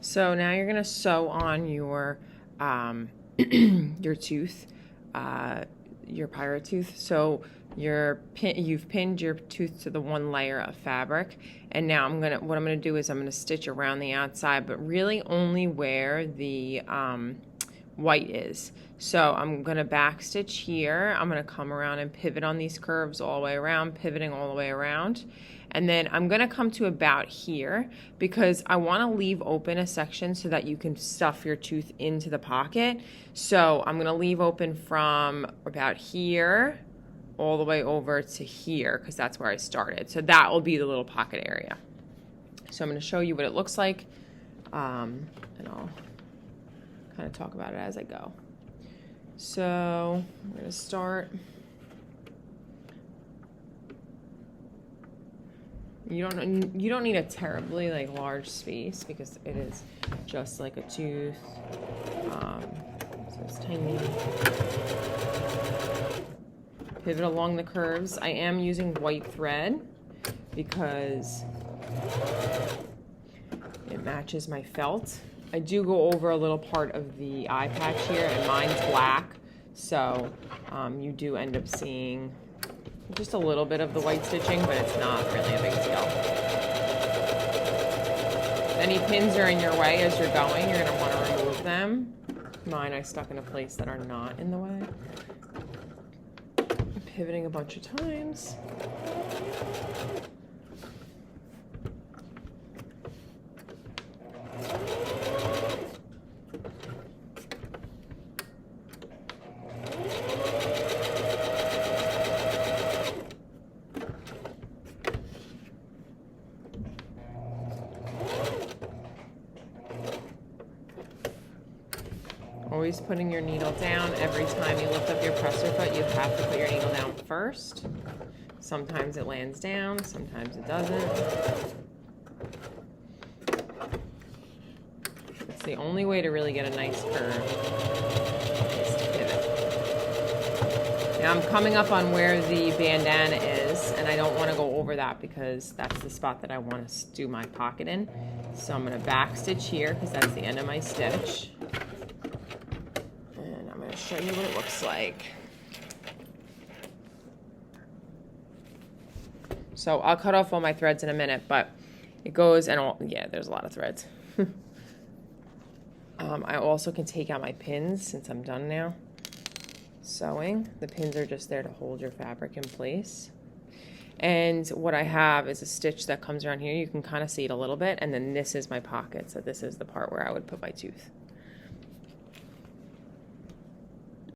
So now you're gonna sew on your your tooth, your pirate tooth. So you've pinned your tooth to the one layer of fabric, and now what I'm gonna do is I'm gonna stitch around the outside, but really only where the white is. So I'm gonna back stitch here. I'm gonna come around and pivot on these curves all the way around, pivoting all the way around. And then I'm gonna come to about here because I wanna leave open a section so that you can stuff your tooth into the pocket. So I'm gonna leave open from about here all the way over to here because that's where I started. So that will be the little pocket area. So I'm gonna show you what it looks like, and I'll kind of talk about it as I go. So we're gonna start. You don't need a terribly large space because it is just like a tooth. So it's tiny. Pivot along the curves. I am using white thread because it matches my felt. I do go over a little part of the eye patch here, and mine's black, so you do end up seeing just a little bit of the white stitching, but it's not really a big deal. If any pins are in your way as you're going, you're going to want to remove them. Mine I stuck in a place that are not in the way. I'm pivoting a bunch of times. Always putting your needle down. Every time you lift up your presser foot, you have to put your needle down first. Sometimes it lands down, sometimes it doesn't. It's the only way to really get a nice curve is to pivot. Now I'm coming up on where the bandana is, and I don't want to go over that because that's the spot that I want to do my pocket in. So I'm going to back stitch here because that's the end of my stitch. Show you what it looks like. So I'll cut off all my threads in a minute, but it goes and yeah, there's a lot of threads. I also can take out my pins since I'm done now sewing. The pins are just there to hold your fabric in place. And what I have is a stitch that comes around here. You can kind of see it a little bit, and then this is my pocket. So this is the part where I would put my tooth.